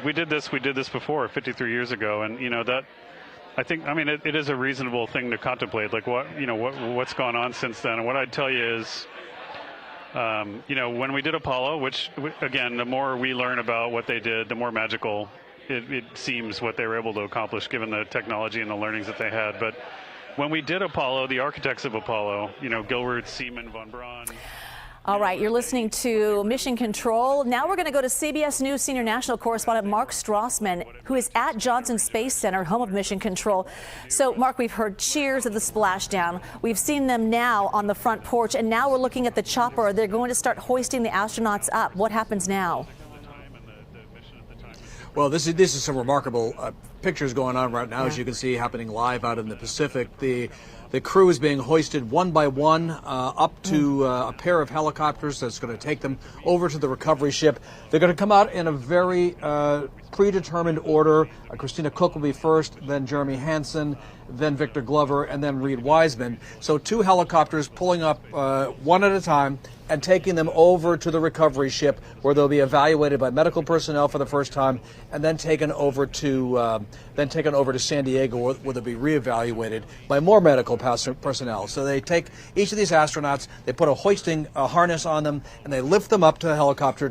We did this before 53 years ago, and that I mean it is a reasonable thing to contemplate, like what's gone on since then. And what I'd tell you is when we did Apollo, which again, the more we learn about what they did, the more magical it seems what they were able to accomplish given the technology and the learnings that they had. But when we did Apollo, the architects of Apollo, Gilbert, Seaman, von Braun. All right, you're listening to Mission Control. Now we're going to go to CBS News senior national correspondent Mark Strassmann, who is at Johnson Space Center, home of Mission Control. So, Mark, we've heard cheers at the splashdown. We've seen them now on the front porch, and now we're looking at the chopper. They're going to start hoisting the astronauts up. What happens now? Well, this is some remarkable pictures going on right now, as you can see, happening live out in the Pacific. The crew is being hoisted one by one up to a pair of helicopters that's going to take them over to the recovery ship. They're going to come out in a very predetermined order. Christina Koch will be first, then Jeremy Hansen, then Victor Glover, and then Reid Wiseman. So 2 helicopters pulling up one at a time and taking them over to the recovery ship, where they'll be evaluated by medical personnel for the first time, and then taken over to San Diego, where they'll be reevaluated by more medical personnel. So they take each of these astronauts, they put a hoisting harness on them, and they lift them up to the helicopter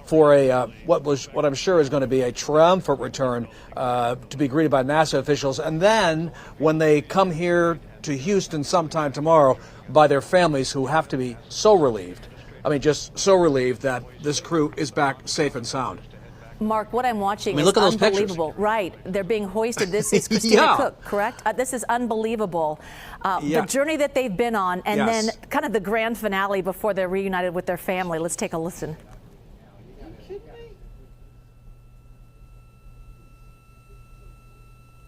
for what I'm sure is going to be a triumphant return to be greeted by NASA officials, and then when they come here to Houston sometime tomorrow, by their families, who have to be so relieved. I mean, just so relieved that this crew is back safe and sound. Mark, what I'm watching is look at those unbelievable. Pictures. Right. They're being hoisted. This is Christina Koch, correct? This is unbelievable. The journey that they've been on, and then kind of the grand finale before they're reunited with their family. Let's take a listen.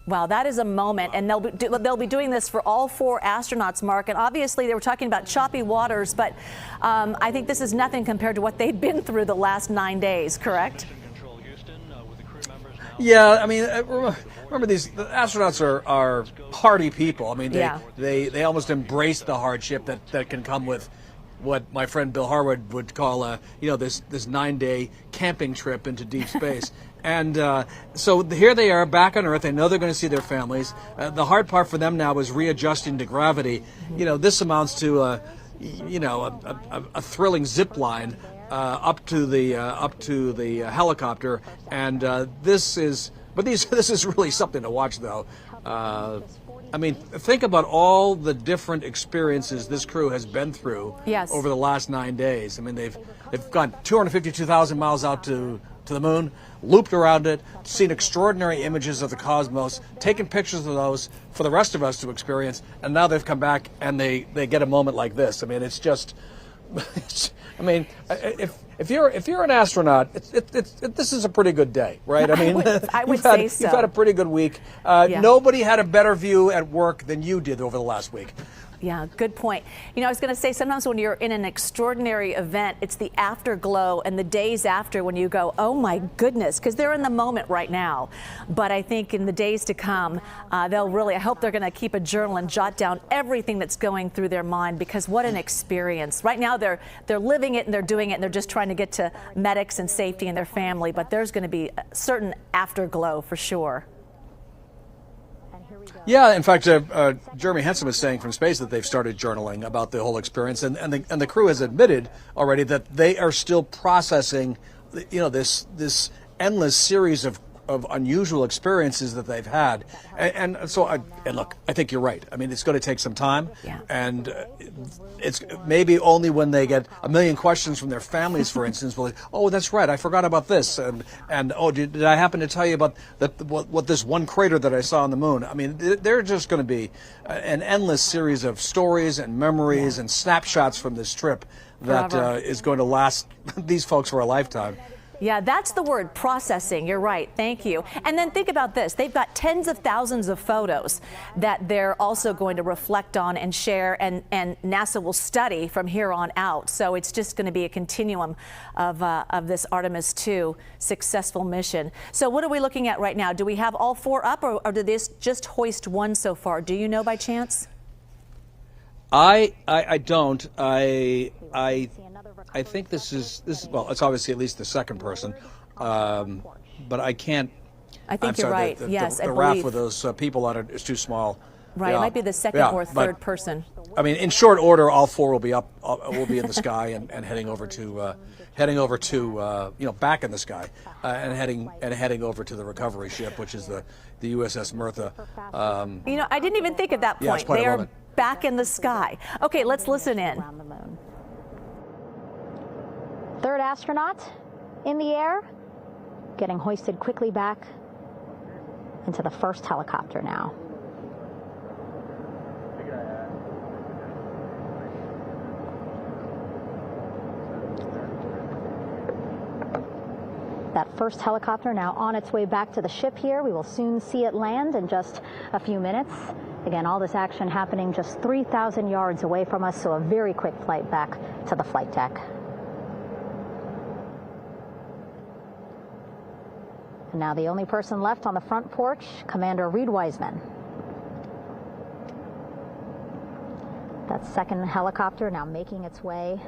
Wow, that is a moment, and they'll be doing this for all 4 astronauts, Mark. And obviously, they were talking about choppy waters, but I think this is nothing compared to what they've been through the last 9 days. Correct? Yeah, I mean, remember the astronauts are hardy people. I mean, they almost embrace the hardship that can come with what my friend Bill Harwood would call this 9-day camping trip into deep space. And so here they are back on Earth. They know they're going to see their families. The hard part for them now is readjusting to gravity. This amounts to a thrilling zip line up to the helicopter. And this is really something to watch, though. I mean, think about all the different experiences this crew has been through over the last 9 days. I mean, they've gone 252,000 miles out to the moon, looped around it, seen extraordinary images of the cosmos, taken pictures of those for the rest of us to experience, and now they've come back and they get a moment like this. I mean, it's just, I mean, if you're an astronaut, this is a pretty good day, right? I mean, I would say so. You've had a pretty good week. Nobody had a better view at work than you did over the last week. Yeah, good point. I was going to say, sometimes when you're in an extraordinary event, it's the afterglow and the days after when you go, oh my goodness, because they're in the moment right now. But I think in the days to come, I hope they're going to keep a journal and jot down everything that's going through their mind, because what an experience. Right now they're living it and they're doing it, and they're just trying to get to medics and safety and their family. But there's going to be a certain afterglow for sure. Yeah, in fact, Jeremy Hansen was saying from space that they've started journaling about the whole experience, and the crew has admitted already that they are still processing, this endless series of unusual experiences that they've had, and so look, I think you're right. I mean, it's going to take some time, and it's maybe only when they get a million questions from their families, for instance, will they, oh, that's right, I forgot about this, and oh, did I happen to tell you about what this one crater that I saw on the moon? I mean, they're just going to be an endless series of stories and memories and snapshots from this trip that is going to last these folks for a lifetime. Yeah, that's the word, processing. You're right. Thank you. And then think about this. They've got tens of thousands of photos that they're also going to reflect on and share, and NASA will study from here on out. So it's just going to be a continuum of this Artemis II successful mission. So what are we looking at right now? Do we have all 4 up, or did this just hoist 1 so far? Do you know by chance? I don't. I think this is well, it's obviously at least the second person. but I can't. I think I'm you're sorry, right. Yes, the I raft believe. with those people on it is too small. Right, Yeah. it might be the second Yeah, or but, third person. I mean, in short order, all four will be up, will be in the sky and heading over to back in the sky, and heading over to the recovery ship, which is the USS Mertha. I didn't even think at that Yeah, it's point. quite a They are moment. back in the sky. Okay, let's listen in. Around the moon. Third astronaut in the air, getting hoisted quickly back into the first helicopter now. That first helicopter now on its way back to the ship here. We will soon see it land in just a few minutes. Again, all this action happening just 3,000 yards away from us, so a very quick flight back to the flight deck. And now the only person left on the front porch, Commander Reid Wiseman. That second helicopter now making its way.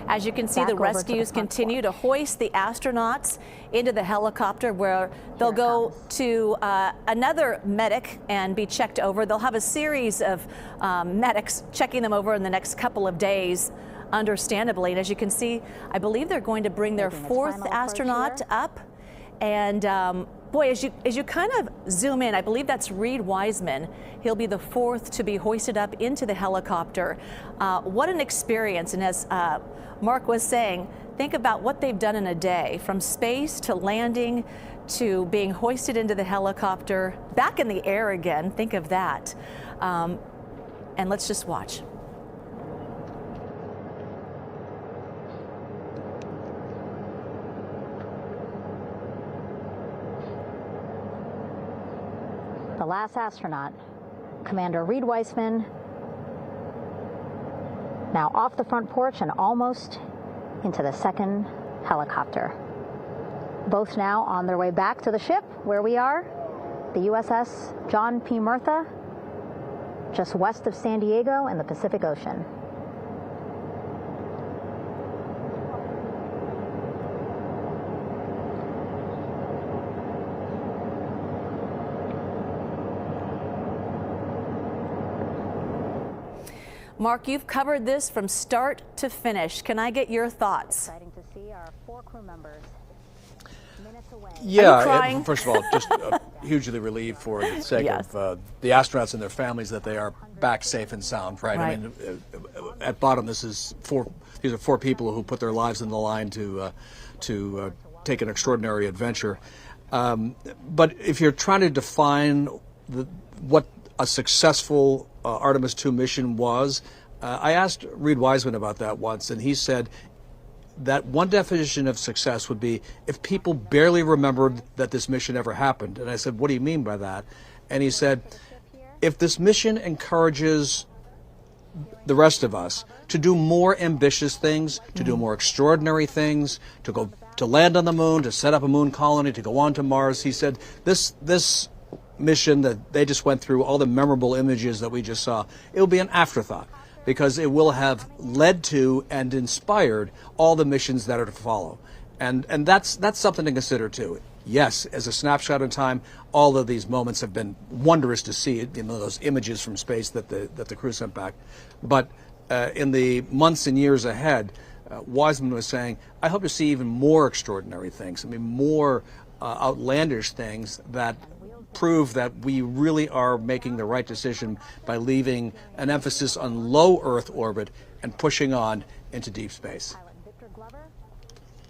As you can see, Back the over to the rescues front continue to porch. hoist the astronauts into the helicopter, where they'll go to another medic and be checked over. They'll have a series of medics checking them over in the next couple of days, understandably. And as you can see, I believe they're going to bring their Making its fourth final approach astronaut here. up. And boy, as you kind of zoom in, I believe that's Reid Wiseman. He'll be the fourth to be hoisted up into the helicopter. What an experience. And as Mark was saying, think about what they've done in a day, from space to landing to being hoisted into the helicopter, back in the air again. Think of that. And let's just watch. The last astronaut, Commander Reid Wiseman, now off the front porch and almost into the second helicopter. Both now on their way back to the ship where we are, the USS John P. Mertha, just west of San Diego in the Pacific Ocean. Mark, you've covered this from start to finish. Can I get your thoughts? Exciting to see our 4 crew members minutes away. Yeah, crying? first of all, just hugely relieved for the sake Yes. of the astronauts and their families that they are back safe and sound, right? Right. I mean, at bottom, these are 4 people who put their lives on the line to take an extraordinary adventure. But if you're trying to define what a successful Artemis II mission was, I asked Reid Wiseman about that once, and he said that one definition of success would be if people barely remembered that this mission ever happened. And I said, what do you mean by that? And he said, if this mission encourages the rest of us to do more ambitious things, to do more extraordinary things, to land on the moon, to set up a moon colony, to go on to Mars, he said, this mission that they just went through, all the memorable images that we just saw, it will be an afterthought, because it will have led to and inspired all the missions that are to follow. And that's something to consider too. Yes, as a snapshot in time, all of these moments have been wondrous to see, those images from space that the crew sent back. But in the months and years ahead, Wiseman was saying, I hope to see even more extraordinary things, more outlandish things that prove that we really are making the right decision by leaving an emphasis on low Earth orbit and pushing on into deep space. Pilot Victor Glover